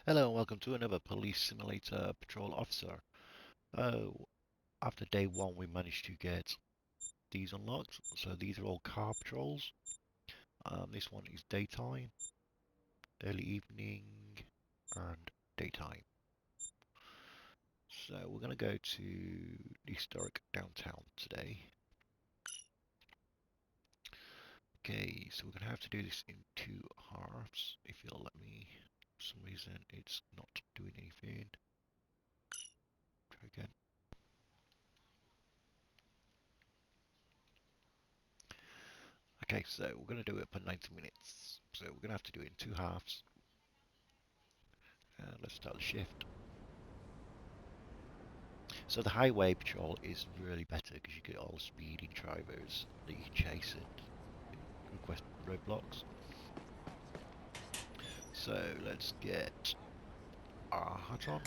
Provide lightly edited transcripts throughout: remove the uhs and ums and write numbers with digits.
Hello and welcome to another Police Simulator Patrol Officer. After day one we managed to get these unlocked. So these are all car patrols. This one is daytime, early evening and daytime. So we're going to go to the historic downtown today. Okay, so we're going to have to do this in two halves if you'll let me. For some reason it's not doing anything. Try again. Okay, so we're going to do it for 90 minutes. So we're going to have to do it in two halves. Let's start the shift. So the highway patrol is really better because you get all the speeding drivers that you can chase and request roadblocks. So let's get our hat on.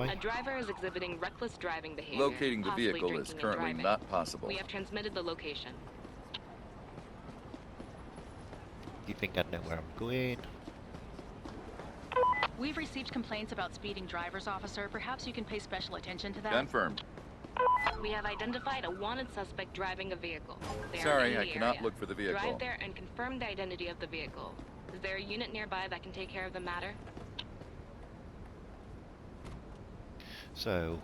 A driver is exhibiting reckless driving behavior. Locating the vehicle is currently not possible. We have transmitted the location. You think I know where I'm going? We've received complaints about speeding drivers, officer. Perhaps you can pay special attention to that. Confirmed. We have identified a wanted suspect driving a vehicle. Sorry, I cannot look for the vehicle. Drive there and confirm the identity of the vehicle. Is there a unit nearby that can take care of the matter? So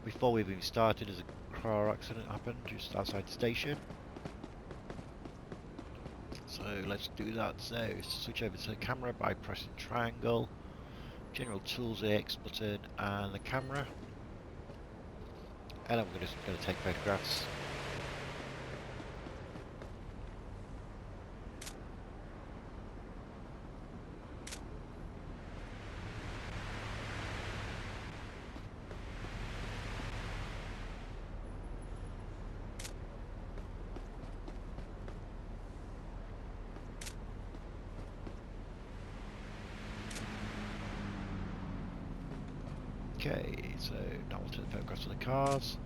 before we've even started, there's a car accident happened just outside the station. So let's do that. So switch over to the camera by pressing triangle, general tools, the X button and the camera. And I'm just going to take photographs. Okay, so now we'll take the photographs of the cars.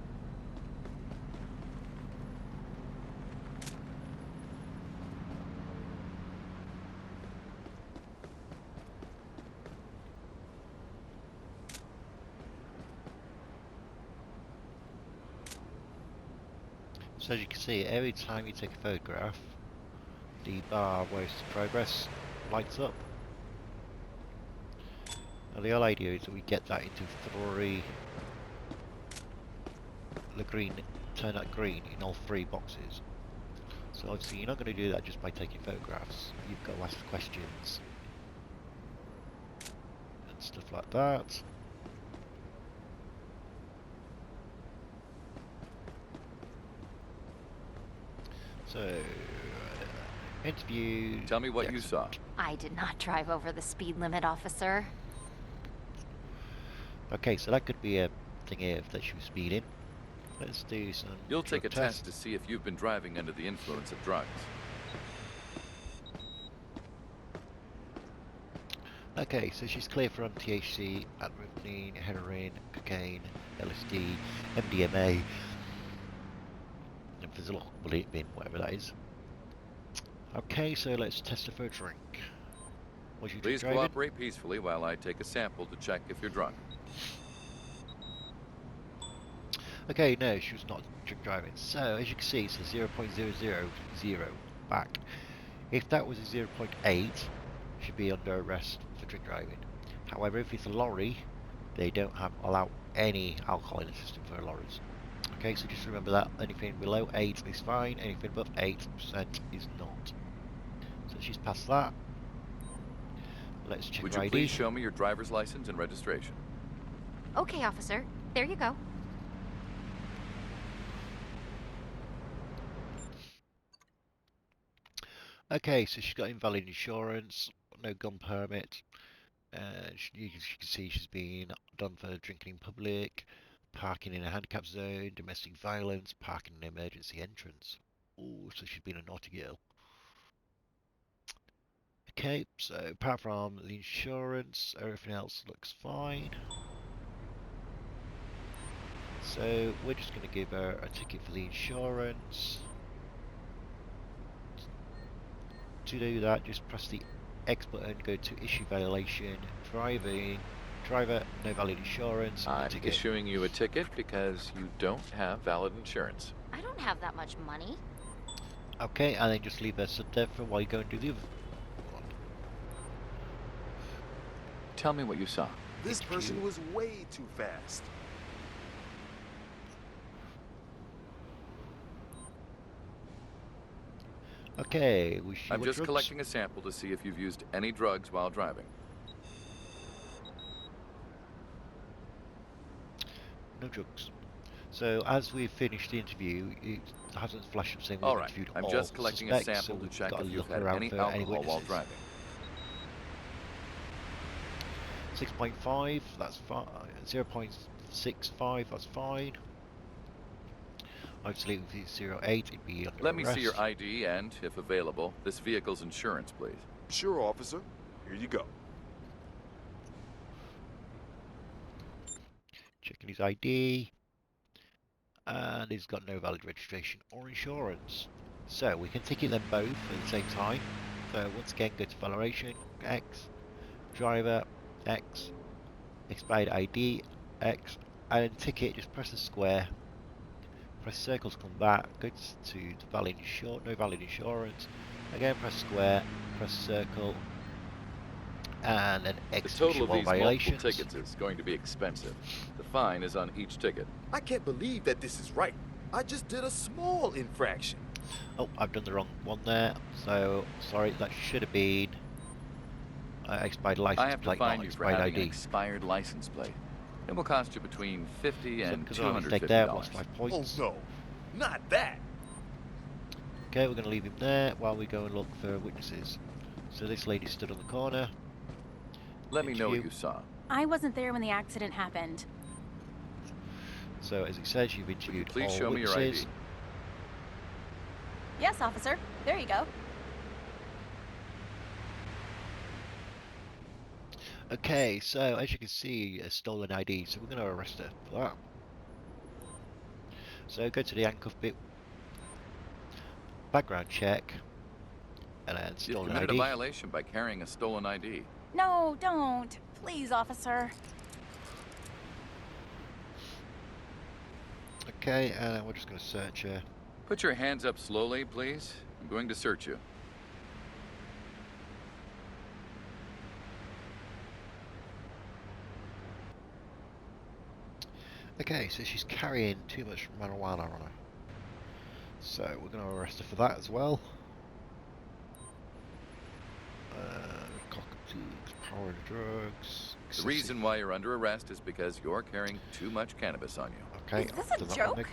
So as you can see, every time you take a photograph, the bar where it's progress lights up. Now the whole idea is that we get that into the green, turn that green in all three boxes. So obviously you're not going to do that just by taking photographs. You've got to ask questions and stuff like that. So, interview. Tell me what you saw. I did not drive over the speed limit, officer. Okay, so that could be a thing here that she was speeding. Let's do some. You'll take a test test to see if you've been driving under the influence of drugs. Okay, so she's clear from THC, amphetamine, heroin, cocaine, LSD, MDMA, and there's a lot of it bin, whatever that is. Okay, so let's test her for a drink. Was you Please driving? cooperate peacefully while I take a sample to check if you're drunk. Okay, no, she was not drink driving. So, as you can see, it's a 0.000 back. If that was a 0.8, she'd be under arrest for drink driving. However, if it's a lorry, they don't allow any alcohol in the system for lorries. Okay, so just remember that anything below 8 is fine, anything above 8% is not. So she's passed that. Let's check Would her you ID. please show me your driver's license and registration? Okay, officer. There you go. Okay, so she's got invalid insurance, no gun permit. You can see she's been done for drinking in public, parking in a handicap zone, domestic violence, parking in an emergency entrance. Oh, so she's been a naughty girl. Okay, so apart from the insurance, everything else looks fine. So we're just going to give her a ticket for the insurance. to do that, just press the X button, go to issue violation, driver, no valid insurance, I'm ticket. issuing you a ticket because you don't have valid insurance. I don't have that much money. Okay, and then just leave her stood there for while you go and do the other one. Tell me what you saw. This Thank person you. was way too fast. Okay, we see I'm what just drugs? collecting a sample to see if you've used any drugs while driving. No drugs. So as we've finished the interview, it hasn't flashed up saying we've All right, interviewed I'm all just collecting a suspects, sample so to we've check got to if you've look had around any for any alcohol while witnesses. driving. 6.5, that's fine. 0.65, that's fine. Obviously, if it's 0.8, it'd be under Let me see your arrest. ID and, if available, this vehicle's insurance, please. Sure, officer. Here you go. Checking his ID. And he's got no valid registration or insurance. So we can ticket them both at the same time. So once again, go to valuation, X, driver, X, expired ID, X, and then ticket, just press the square, press circle to come back, go to the valid no valid insurance, again press square, press circle, and then The X total issue of all these multiple violations. tickets is going to be expensive. The fine is on each ticket. I can't believe that this is right. I just did a small infraction. Oh, I've done the wrong one there. So sorry, that should have been expired license I have to plate, fine not you for expired having an ID. expired license plate. It will cost you between $50 and Because of a mistake there, lost $250. 5 Oh points. no, not that. Okay, we're going to leave him there while we go and look for witnesses. So this lady stood on the corner. Let me know what Interview. you saw. I wasn't there when the accident happened. So as it says, you've Would you interviewed please all show me your witnesses. ID? Yes, officer. There you go. Okay, so as you can see, a stolen ID, so we're going to arrest her for that. So go to the handcuff bit, background check, and then You've stolen committed ID. a violation by carrying a stolen ID. No, don't. Please, officer. Okay, and then we're just going to search her. Put your hands up slowly, please. I'm going to search you. Okay, so she's carrying too much marijuana on her. So we're going to arrest her for that as well. Cockatoos, power to drugs. The reason why you're under arrest is because you're carrying too much cannabis on you. Okay, Is this I've a done that one joke?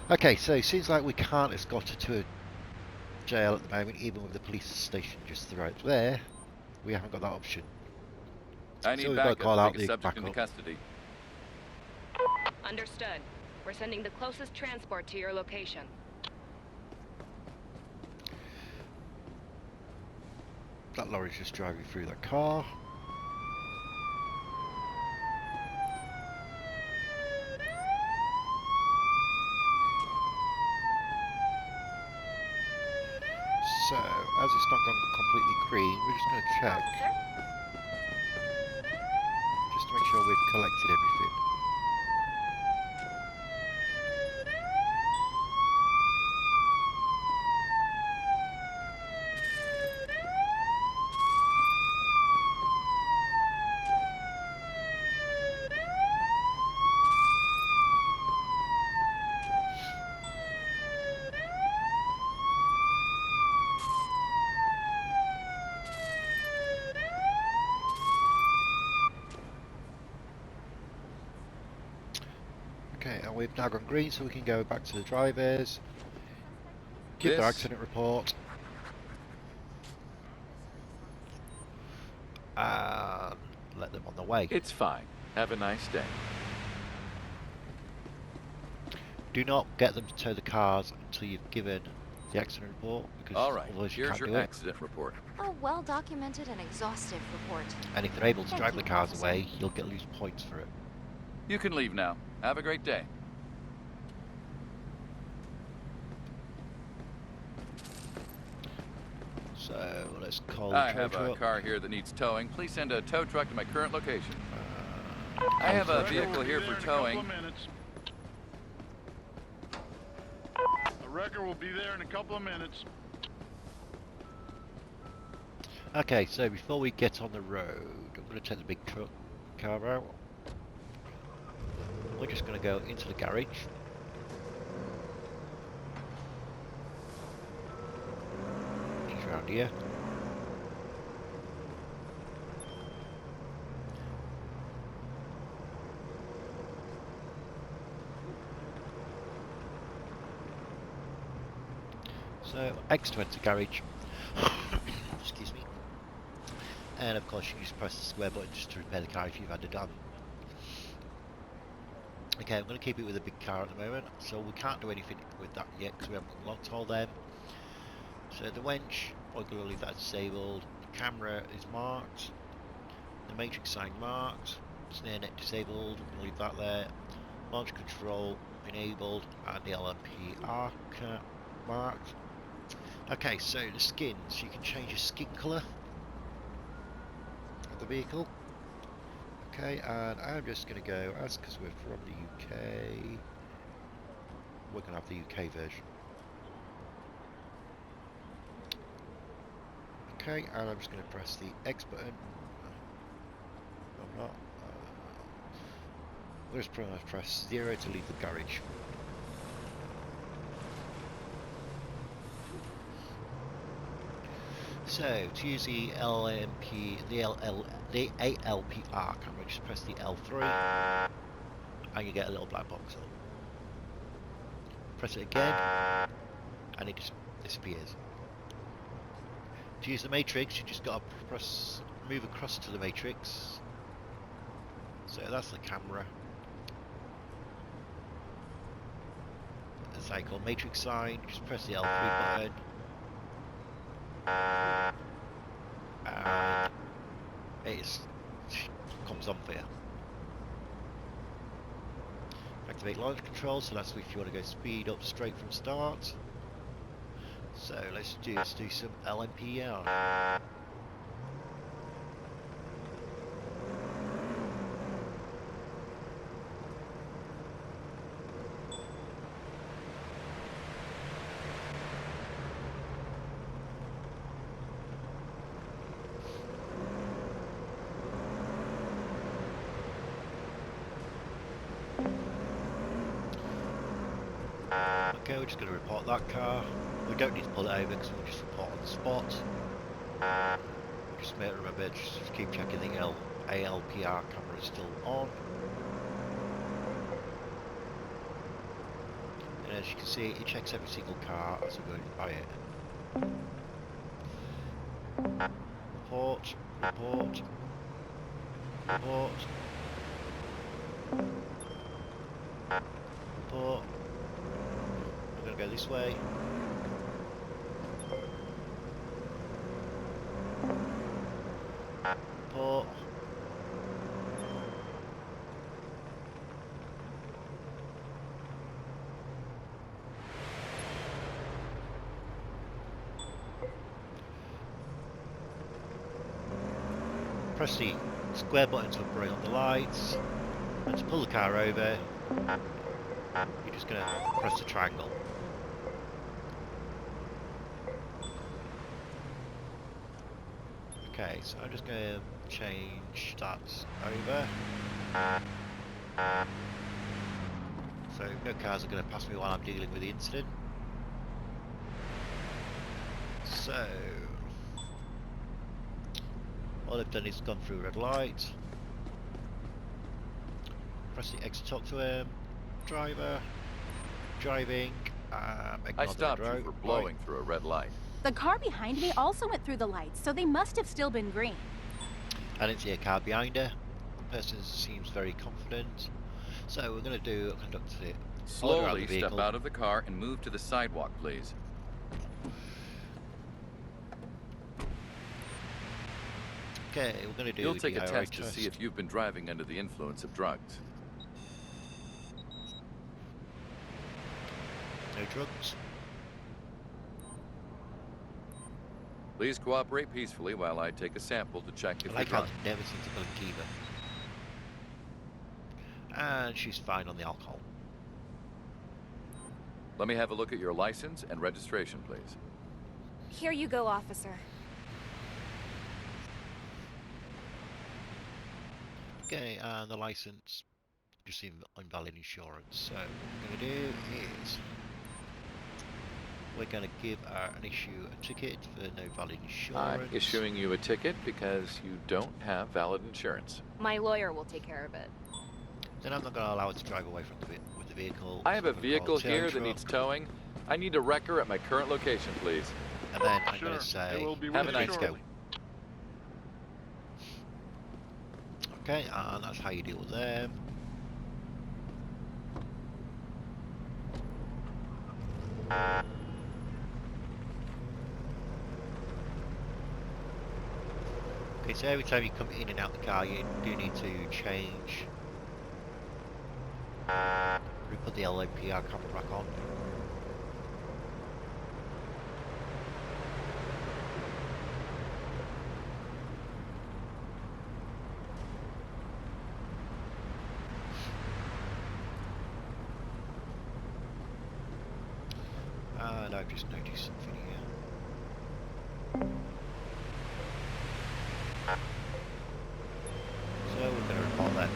then. Okay, so it seems like we can't escort her to a jail at the moment, even with the police station just right there. We haven't got that option. I So need we've got to backup call to out take a the subject into backup. custody. Understood. We're sending the closest transport to your location. That lorry's just driving through that car. So, as it's not gone completely green, we're just going to check, Officer? just to make sure we've collected everything. Okay, and we've now gone green, so we can go back to the drivers, give their This- accident report, and let them on the way. It's fine. Have a nice day. Do not get them to tow the cars until you've given the accident report, because All right, otherwise you here's can't your do it. accident report. A well-documented and exhaustive report. And if they're able to Thank drive you, the cars officer. away, you'll get lose points for it. You can leave now. Have a great day. So let's call the I tow have a truck. car here that needs towing. Please send a tow truck to my current location. I Call have the a tow truck. vehicle here for towing. The wrecker will be there in a couple of minutes. Okay, so before we get on the road, I'm going to take the big truck car out. We're just going to go into the garage. He's around here. So, X to enter garage. Excuse me. And of course you just press the square button just to repair the car if you've had it done. Okay, I'm going to keep it with a big car at the moment, so we can't do anything with that yet because we haven't unlocked all them. So the winch, we're going to leave that disabled. The camera is marked. The matrix sign marked. Snare net disabled, we'll leave that there. Launch control enabled, and the LMP arc marked. Okay, so the skins, you can change your skin colour of the vehicle. Okay, and I'm just going to go, as because we're from the UK, we're going to have the UK version. Okay, and I'm just going to press the X button. No, I'm not. We're just going to press 0 to leave the garage. So, to use the LMP, the ALPR camera, just press the L3 and you get a little black box up. Press it again and it just disappears. To use the matrix, you just got to move across to the matrix. So that's the camera. It's like called matrix sign, just press the L3 button. And it comes on for you. Activate launch control, so that's if you want to go speed up straight from start. So let's do some LMPR. Okay, we're just going to report that car. We don't need to pull it over because we'll just report on the spot. Just remember, just keep checking the ALPR camera is still on. And as you can see, it checks every single car as we're going by it. Report, report, report, report. We're going to go this way. Report. Press the square button to bring on the lights, and to pull the car over, you're just going to press the triangle. Okay, so I'm just going to change that over. So no cars are going to pass me while I'm dealing with the incident. So all I've done is gone through a red light. Press the X to talk to him. Driver. Driving. I stopped you for blowing through a red light. The car behind me also went through the lights, so they must have still been green. I didn't see a car behind her. The person seems very confident. So we're going to do conduct it. Slowly step out of the car and move to the sidewalk, please. Okay, we're going to do You'll take a DIY test to see if you've been driving under the influence of drugs. No drugs. Please cooperate peacefully while I take a sample to check if I you're like how drunk. they never seem to blink either. And she's fine on the alcohol. Let me have a look at your license and registration, please. Here you go, officer. Okay, and the license, just invalid insurance. So what we're going to do is we're going to give her an issue a ticket for no valid insurance. I'm issuing you a ticket because you don't have valid insurance. My lawyer will take care of it. Then I'm not going to allow her to drive away from with the vehicle. I have a I'm gonna call vehicle tow here that truck, needs towing. I need a wrecker at my current location, please. and then I'm Sure, going to say, it will be have with a you nice go. shortly. Okay, and that's how you deal with them. Okay, so every time you come in and out the car, you do need to change. We put the LAPR camera back on. And I've just noticed something here. So we're going to report that.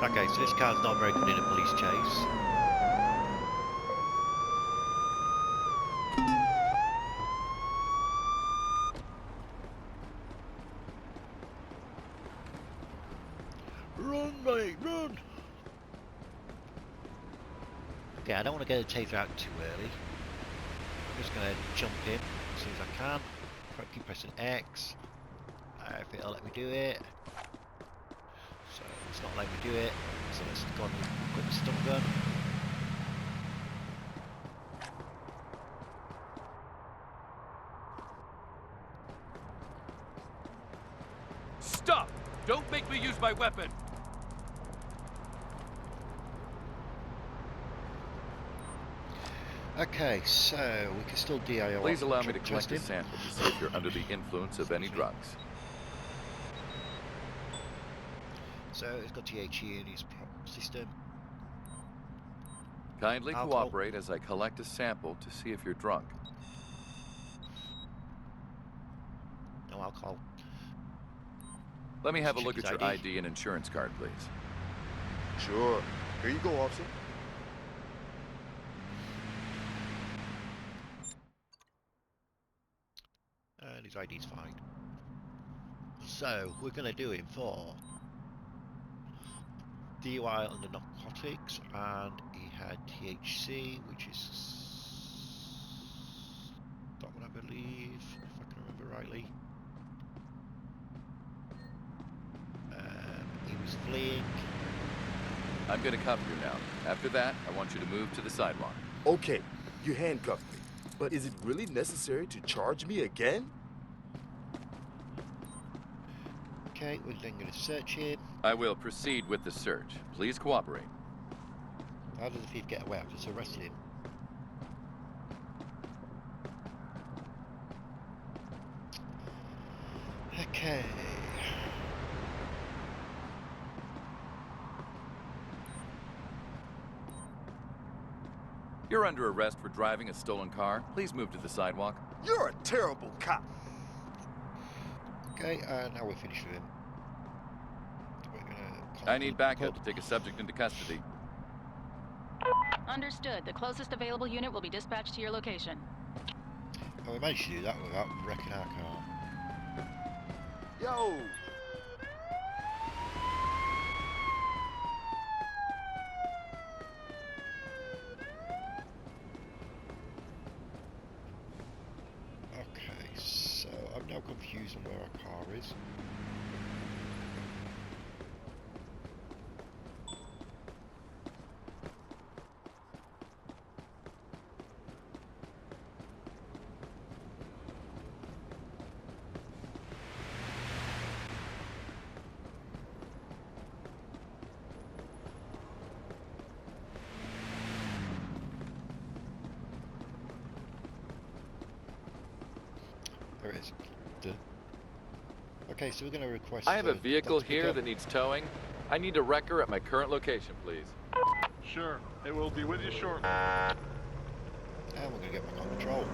Okay, so this car's not very good in a police chase. Run, mate, run! Okay, I don't want to get the taser out too early. I'm just going to jump in as soon as I can. Keep pressing X. If it'll let me do it. So it's not letting me do it. So let's go and equip the stun gun. Stop! Don't make me use my weapon! Okay, so we can still DIO. Please allow me to drug collect a testing. sample to see if you're under the influence of any drugs. So it's got THC in his system. Kindly Alcohol. cooperate as I collect a sample to see if you're drunk. No alcohol. Let me have a Check look his at your ID. ID and insurance card, please. Sure. Here you go, officer. And his ID's fine. So we're going to do him for DUI under narcotics, and he had THC, which is that one, I believe, if I can remember rightly. He was fleeing. I'm going to cuff you now. After that, I want you to move to the sidewalk. Okay, you handcuffed me. But is it really necessary to charge me again? Okay, we're then going to search him. I will proceed with the search. Please cooperate. How does the thief get away? I've just arrested him. Okay. You're under arrest for driving a stolen car. Please move to the sidewalk. You're a terrible cop. Okay, now we're finished with him. I need backup to take a subject into custody. Understood. The closest available unit will be dispatched to your location. Oh, we managed to do that without wrecking our car. Yo! Okay, so I'm now confused on where our car is. There it is. Okay, so we're going to request. I have a vehicle Dr. here Pickup. that needs towing. I need a wrecker at my current location, please. Sure. It will be with you shortly. And we're going to get back on patrol.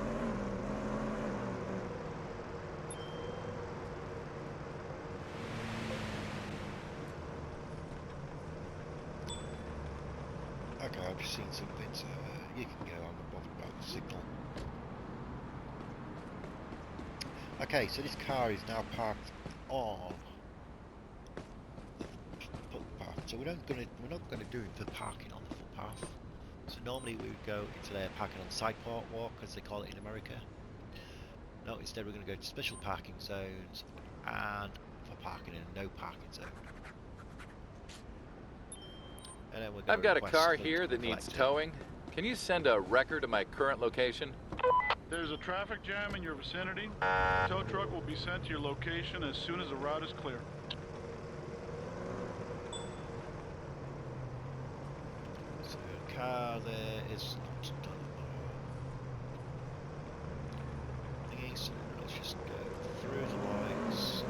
Okay, I've just seen something, so you can go. I'm not bothered about the signal. Okay, so this car is now parked on the footpath. So we're not gonna do the parking on the footpath. So normally we would go into there parking on the sidewalk walk, as they call it in America. No, instead we're gonna go to special parking zones and for parking in a no parking zone. And then we're gonna I've got a request car them here to that needs collect it. towing. Can you send a wrecker to my current location? There's a traffic jam in your vicinity. The tow truck will be sent to your location as soon as the route is clear. So the car there is not done. Thingy, so let's just go through the lights.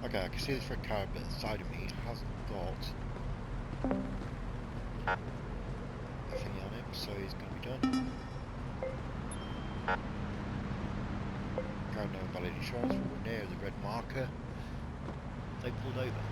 Okay, I can see this red car bit side of me hasn't got a thingy on it, so he's going to be done. Car no valid insurance, we're near the red marker. They pulled over.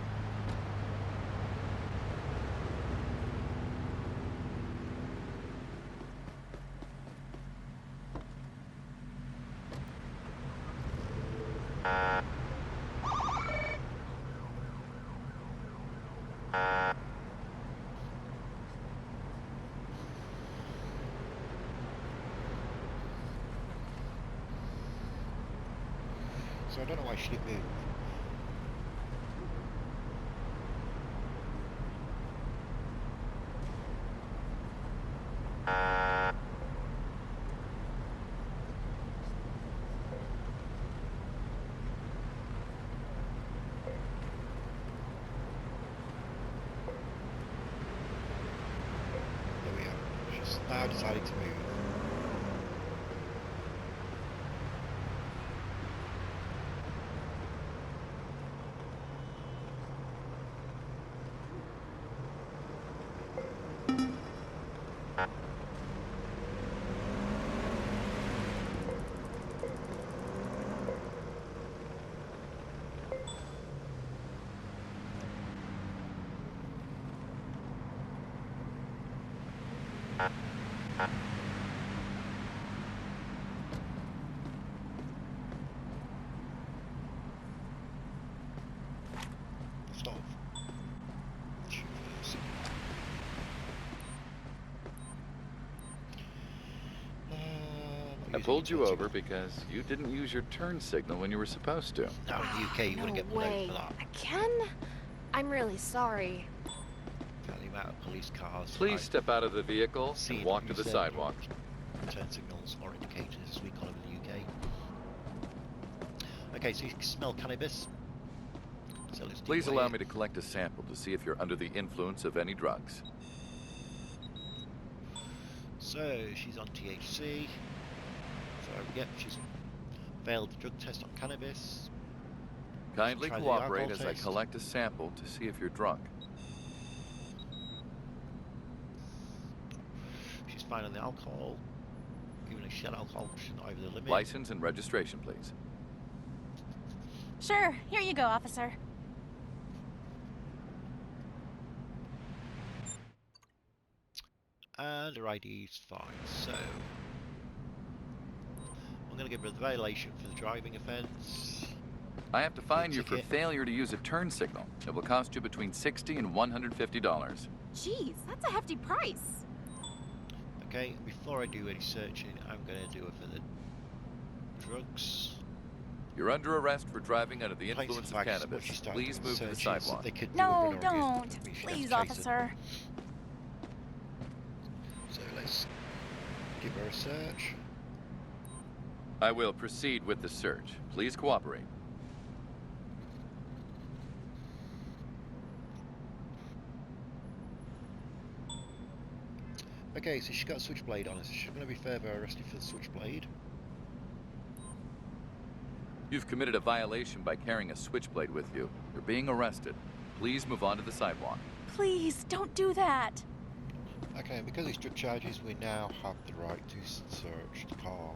So I don't know why she didn't move. There we are. She's now decided to move. Stop. Shoot first. I Not pulled using you your over turn because you didn't use your turn signal when you were supposed to. signal. Now in the UK, you want to No get pulled over way. for that. Again? I'm really sorry. The amount of police cars. Please step out of the vehicle and walk to the sidewalk. Turn signals or indicators as we call them in the UK. Okay, so you can smell cannabis. So let's Please deweigh allow it. me to collect a sample to see if you're under the influence of any drugs. So she's on THC. So yep, she's failed the drug test on cannabis. Kindly Try the cooperate alcohol as I test. collect a sample to see if you're drunk. She's fine on the alcohol. Even if she had alcohol, she's not over the limit. License and registration, please. Sure, here you go, officer. And her ID's fine. So I'm going to give her the violation for the driving offence. I have to fine you for ticket. failure to use a turn signal. It will cost you between $60 and $150. Jeez, that's a hefty price. Okay, before I do any searching, I'm going to do it for the drugs. You're under arrest for driving under the Plates influence and of bags, what cannabis. she started Please doing move to the searches, sidewalk. They could do No, a bit of don't. reason. We should have Please, to chase her. officer. So let's give her a search. I will proceed with the search. Please cooperate. Okay, so she's got a switchblade on her, so she's going to be further arrested for the switchblade. You've committed a violation by carrying a switchblade with you. You're being arrested. Please move on to the sidewalk. Please, don't do that. Okay, and because it's drug charges, we now have the right to search the car.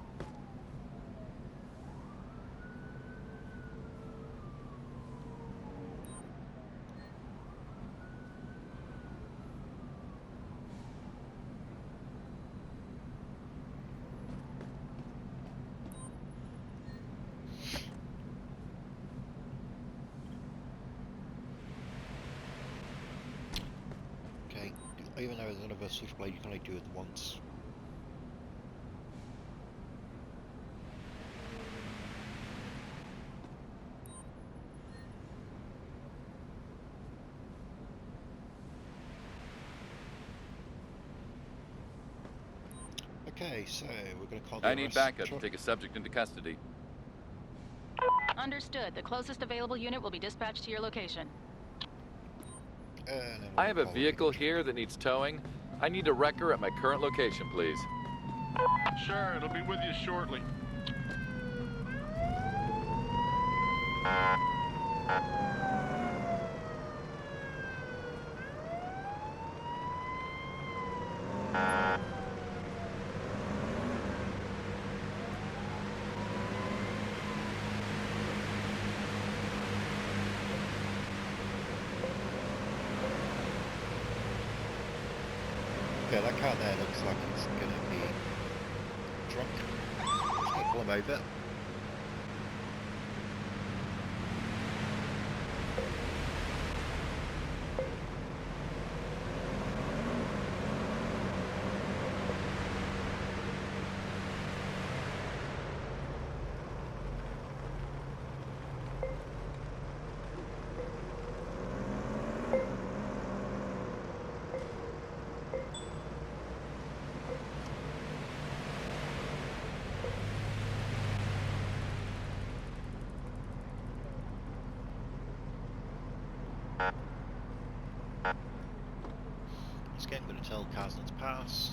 Okay, even though there's another switchblade, you can only do it once. Okay, so we're going to call the I need arrest backup to truck. take a subject into custody. Understood. The closest available unit will be dispatched to your location. And then I we're have gonna a call the vehicle truck. here that needs towing. I need a wrecker at my current location, please. Sure, it'll be with you shortly. Okay, that car there looks like it's going to be drunk. Just going to pull him over. Once again, I'm going to tell cars not to pass.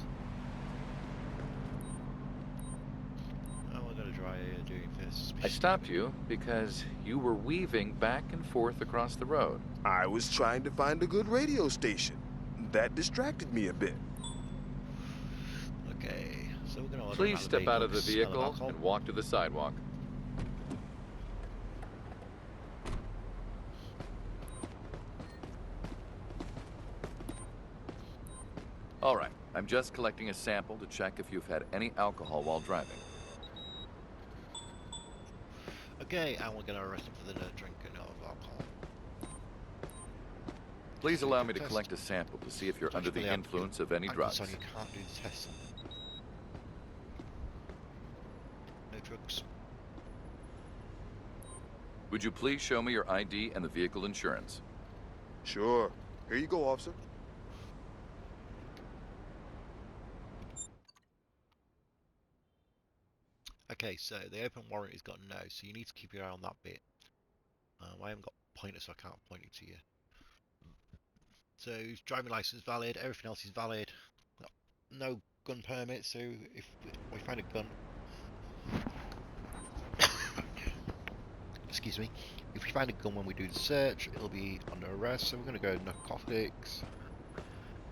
And we're going to try doing this. I stopped you because you were weaving back and forth across the road. I was trying to find a good radio station. That distracted me a bit. Okay, so we're going to Please step out of the smell vehicle alcohol. and walk to the sidewalk. All right. I'm just collecting a sample to check if you've had any alcohol while driving. Okay, and we're going to arrest him for the drinking of alcohol. Please allow me to Test. collect a sample to see if you're under the Actually, influence of any drugs. Son, you can't do the test on them. No drugs. Would you please show me your ID and the vehicle insurance? Sure. Here you go, officer. Okay, so the open warrant has got no, so you need to keep your eye on that bit. I haven't got pointer, so I can't point it to you. So driving license valid, everything else is valid. No gun permit, so if we find a gun, excuse me, if we find a gun when we do the search, it'll be under arrest. So we're going to go narcotics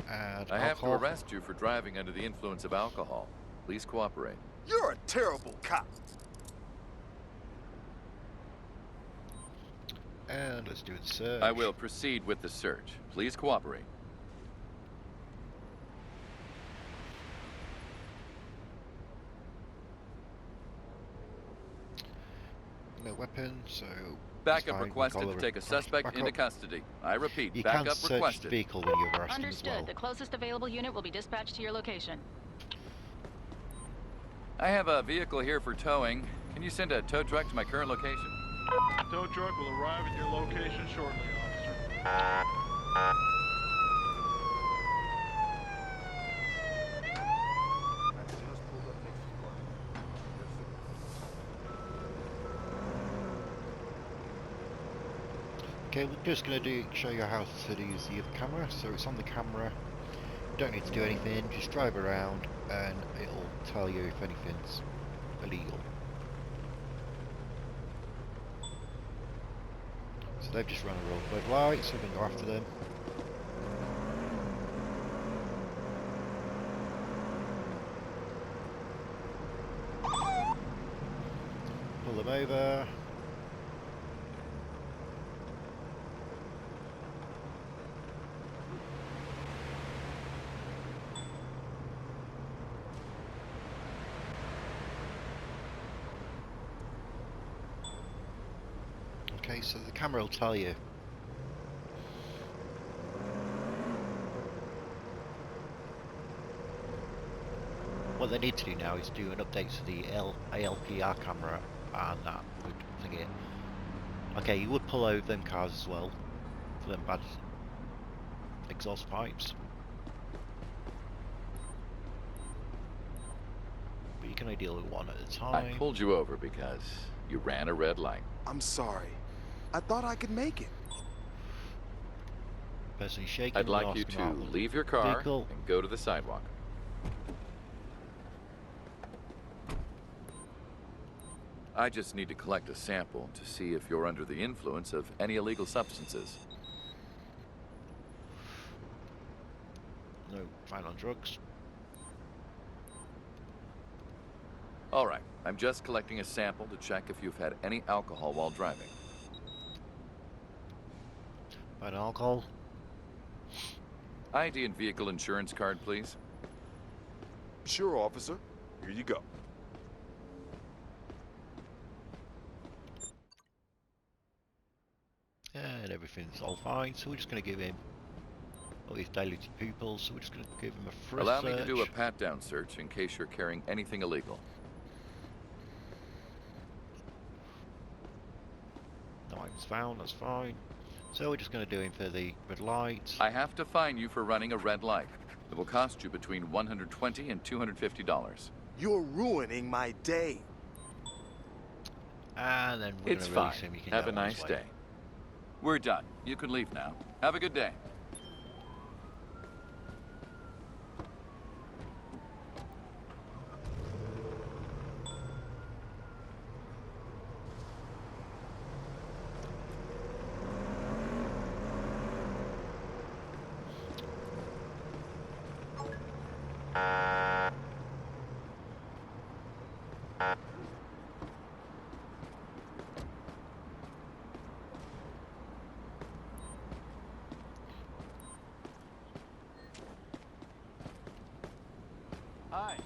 and I have to alcohol. arrest you for driving under the influence of alcohol. Please cooperate. You're a terrible cop. And let's do the search. I will proceed with the search. Please cooperate. No weapon, so Backup fine. requested Call to the take a suspect backup. into custody. I repeat, You can backup search the requested. vehicle when you're arrested Understood. as well. The closest available unit will be dispatched to your location. I have a vehicle here for towing. Can you send a tow truck to my current location? Tow truck will arrive at your location shortly, officer. Okay, we're just going to show you how to use the other camera. So it's on the camera. You don't need to do anything. Just drive around, and it'll tell you if anything's illegal. So they've just run a red light, so we can go after them. Pull them over. Okay, so the camera will tell you. What they need to do now is do an update to the ALPR camera, and that would thing it. Okay, you would pull over them cars as well, for them bad exhaust pipes. But you can only deal with one at a time. I pulled you over because you ran a red light. I'm sorry. I thought I could make it. Person shaking. I'd like you to leave your car vehicle. and go to the sidewalk. I just need to collect a sample to see if you're under the influence of any illegal substances. No, fine on drugs. All right, I'm just collecting a sample to check if you've had any alcohol while driving. Fine on alcohol. ID and vehicle insurance card, please. Sure, officer. Here you go. And everything's all fine, so we're just going to give him, well, he's diluted pupils, so we're just going to give him a fresh Allow search. me to do a pat-down search in case you're carrying anything illegal. No items found, that's fine. So we're just going to do him for the red light. I have to fine you for running a red light. It will cost you between $120 and $250. You're ruining my day. And then we're It's going to fine. release him. He can Have go a on his nice way. day. We're done. You can leave now. Have a good day. Hi.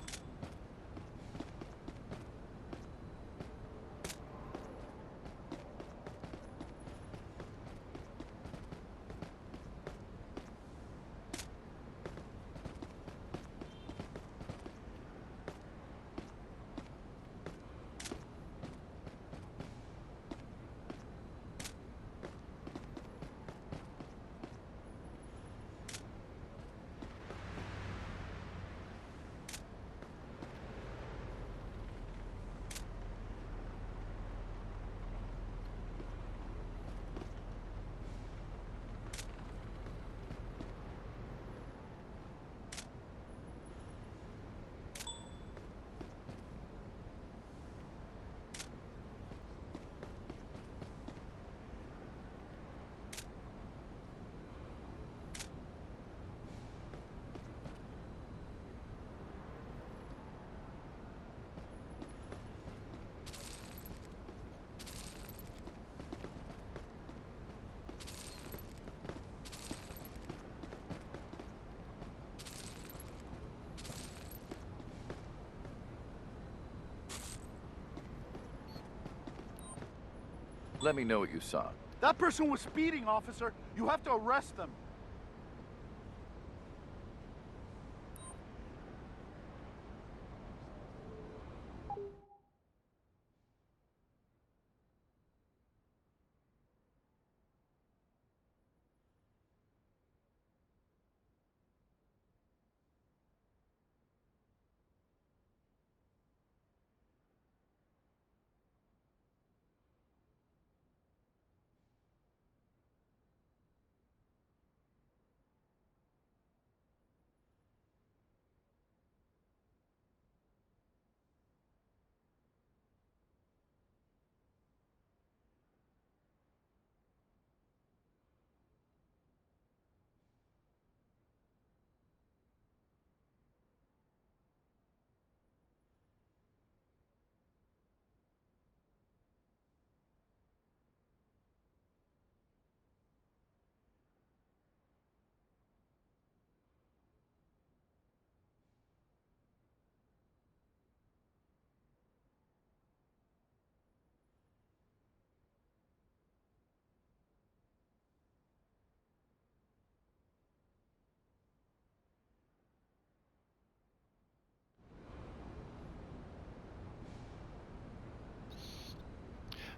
Let me know what you saw. That person was speeding, officer. You have to arrest them.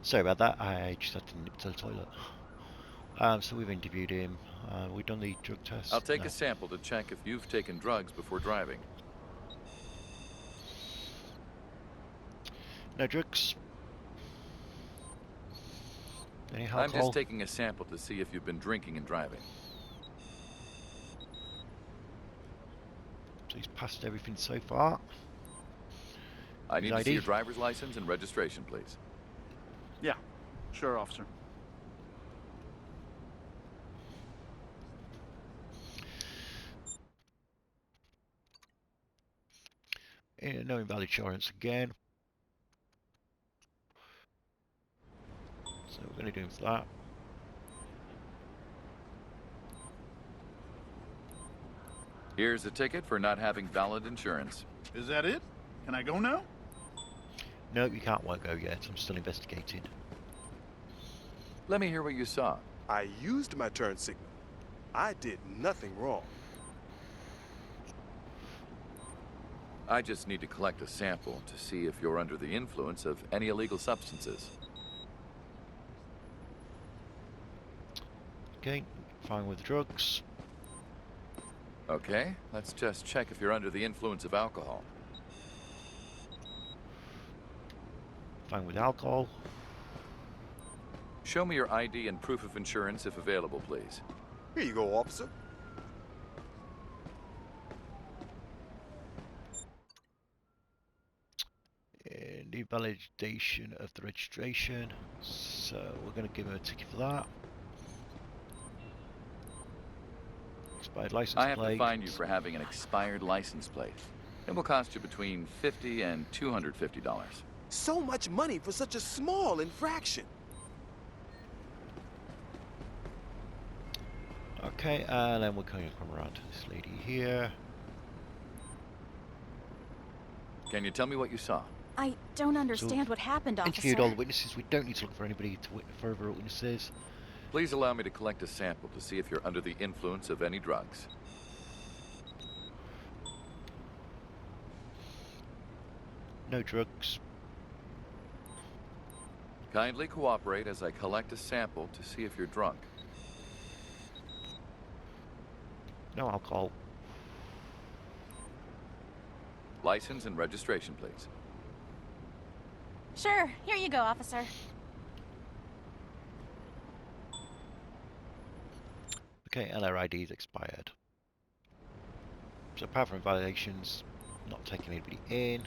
Sorry about that, I just had to nip to the toilet. So we've interviewed him. We've done the drug test. I'll take No. a sample to check if you've taken drugs before driving. No drugs. Any I'm alcohol? just taking a sample to see if you've been drinking and driving. So he's passed everything so far. I need His to see ID? your driver's license and registration, please. Yeah, sure, officer. No invalid insurance again. So we're going to do that. Here's a ticket for not having valid insurance. Is that it? Can I go now? No, you can't go yet. I'm still investigating. Let me hear what you saw. I used my turn signal. I did nothing wrong. I just need to collect a sample to see if you're under the influence of any illegal substances. Okay, fine with drugs. Okay, let's just check if you're under the influence of alcohol. Fine with alcohol. Show me your ID and proof of insurance if available, please. Here you go, officer. And the validation of the registration. So we're going to give him a ticket for that. Expired license I have plate. to fine you for having an expired license plate. It will cost you between $50 and $250. So much money for such a small infraction. Okay, and then we're going to come around to this lady here. Can you tell me what you saw? I don't understand what happened, officer. Interviewed all the witnesses. We don't need to look for anybody to further witnesses. Please allow me to collect a sample to see if you're under the influence of any drugs. No drugs. Kindly cooperate as I collect a sample to see if you're drunk. No alcohol. License and registration, please. Sure, here you go, officer. Okay, LRID is expired. So apart from violations, not taking anybody in.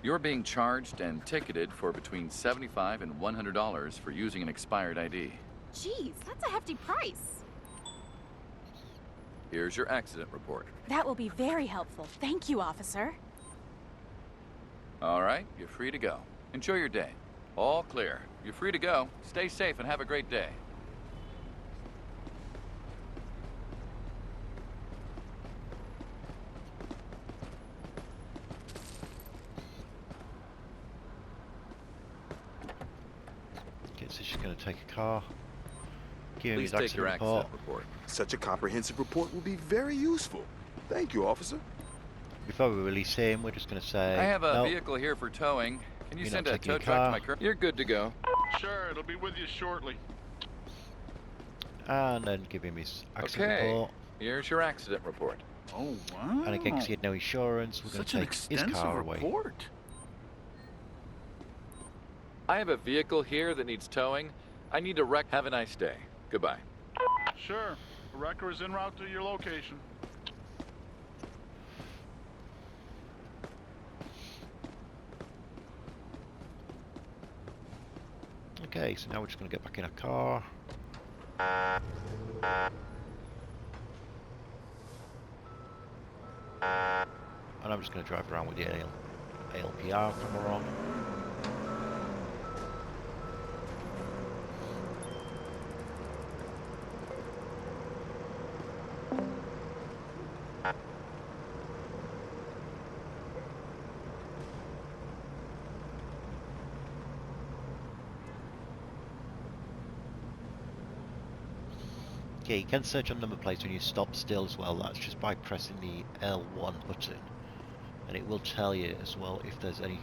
You're being charged and ticketed for between $75 and $100 for using an expired ID. Jeez, that's a hefty price. Here's your accident report. That will be very helpful. Thank you, officer. All right, you're free to go. Enjoy your day. All clear. You're free to go. Stay safe and have a great day. he's just going to take a car. Give him Please his take your accident report. accident report. Such a comprehensive report will be very useful. Thank you, officer. Before we release him, we're just going to say, I have a "Nope, vehicle here for towing. Can you You're send not a taking tow a truck to car. my current? You're good to go. Sure, it'll be with you shortly. and then give him his accident Okay. report. Here's your accident report. Oh, wow. And again, because he had no insurance, we're going Such to an take his extensive car away. report. I have a vehicle here that needs towing. I need to wreck. Have a nice day. Goodbye. Sure. The wrecker is en route to your location. Okay, so now we're just going to get back in our car. And I'm just going to drive around with the ALPR camera on. Okay, you can search on number plates when you stop still as well. That's just by pressing the L1 button. And it will tell you as well if there's any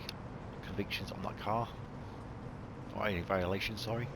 convictions on that car. Or any violations, sorry.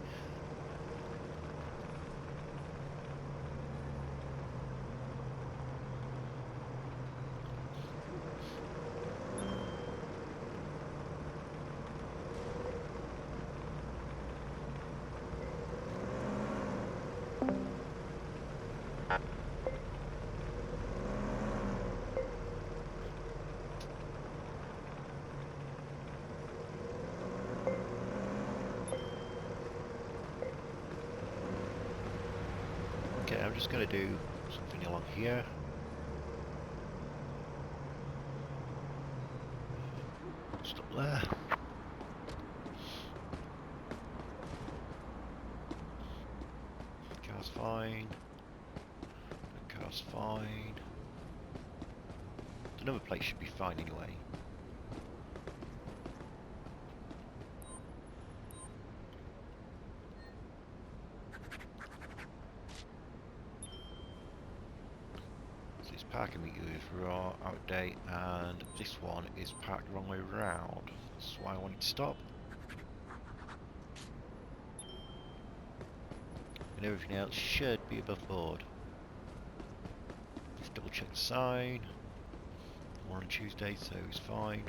Okay, I'm just going to do something along here. Stop there. Car's fine. The car's fine. The number plate should be fine anyway. Parking meters are out of date, and this one is parked the wrong way round. That's why I want it to stop. And everything else should be above board. Just double check the sign. We're on Tuesday, so it's fine.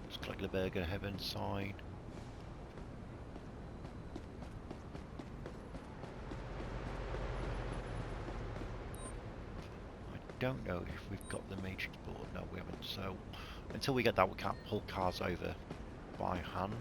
Just click the Burger Heaven sign. Don't know if we've got the matrix board. No, we haven't. So until we get that, we can't pull cars over by hand.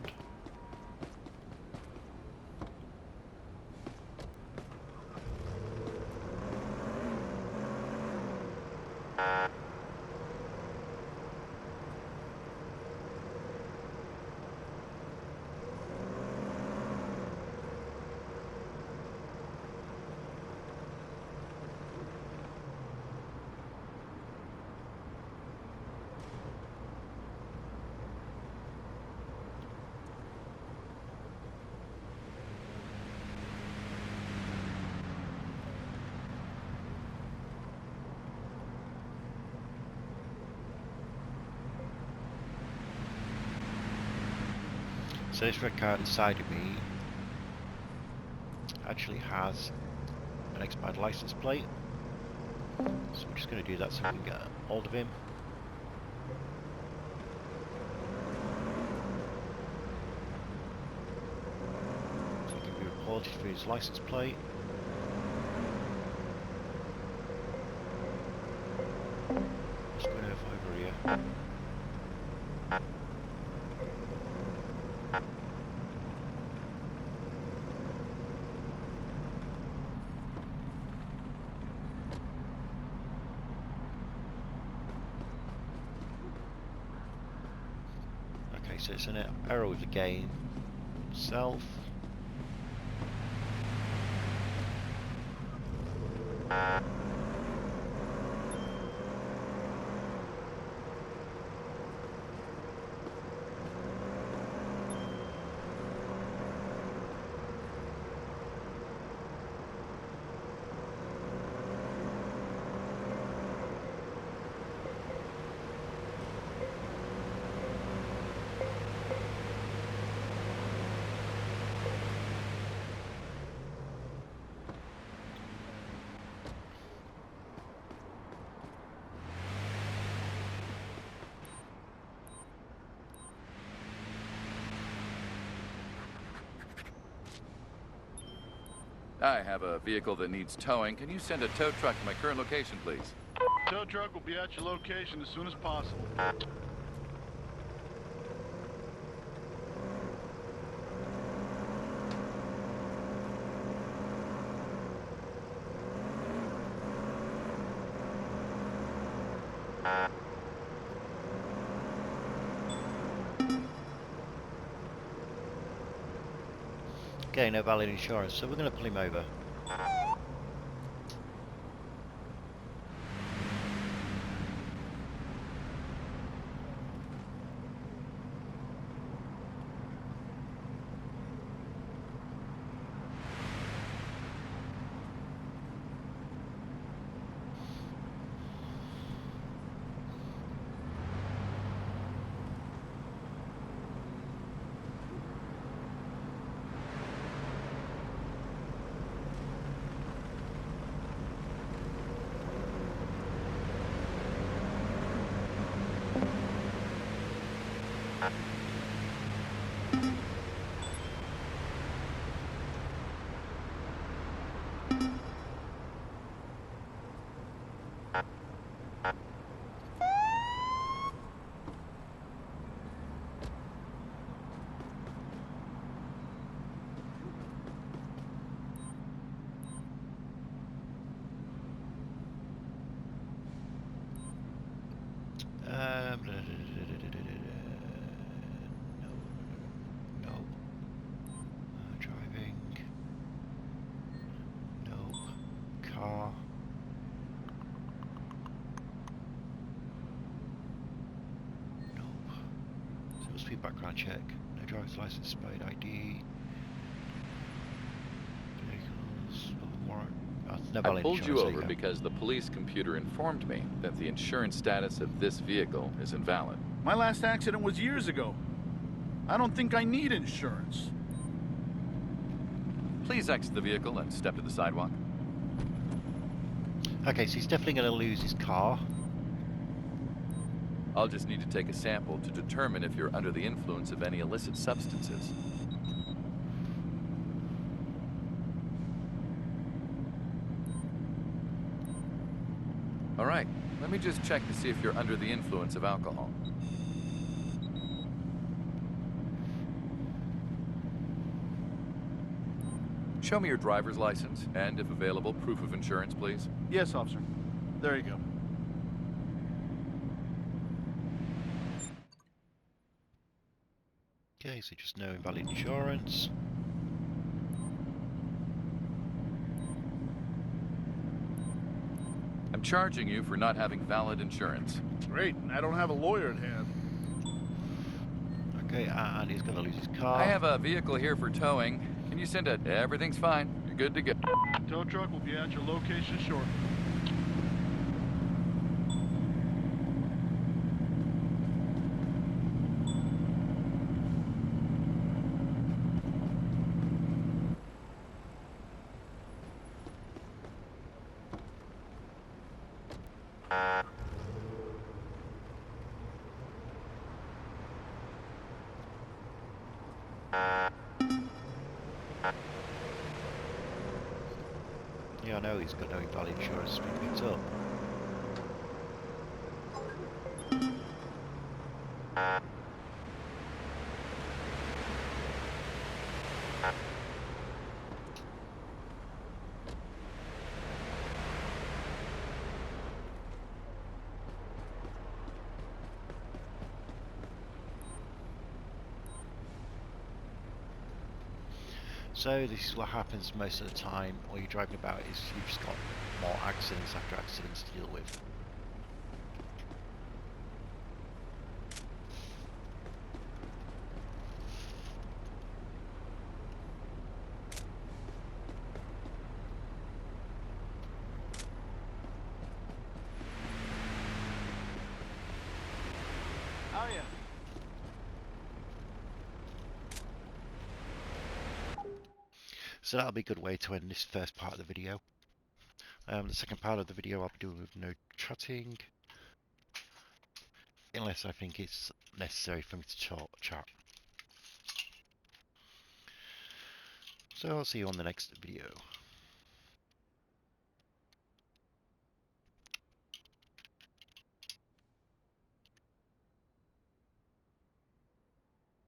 So this red car inside of me actually has an expired license plate. So we're just going to do that so we can get hold of him. So he can be reported for his license plate. Just going over here. So it's an error with the game itself. I have a vehicle that needs towing. Can you send a tow truck to my current location, please? Tow truck will be at your location as soon as possible. Okay, no valid insurance, so we're going to pull him over. No. Driving. No. Car. No. So it must be background check. No driver's license, expired ID. Vehicles. No warrant. No I valid pulled you insurance, over because the police computer informed me that the insurance status of this vehicle is invalid. My last accident was years ago. I don't think I need insurance. Please exit the vehicle and step to the sidewalk. Okay, so he's definitely going to lose his car. I'll just need to take a sample to determine if you're under the influence of any illicit substances. All right, let me just check to see if you're under the influence of alcohol. Show me your driver's license, and if available, proof of insurance, please. Yes, officer. There you go. Okay, so just no invalid insurance. I'm charging you for not having valid insurance. Great, and I don't have a lawyer at hand. Okay, and he's going to lose his car. I have a vehicle here for towing. Can you send it? Everything's fine. You're good to go. Tow truck will be at your location shortly. Yeah, I know he's got no invalid insurance to be picked up. So this is what happens most of the time while you're driving about, is you've just got more accidents after accidents to deal with. Oh, yeah. So that'll be a good way to end this first part of the video. The second part of the video I'll be doing with no chatting, unless I think it's necessary for me to chat. So I'll see you on the next video.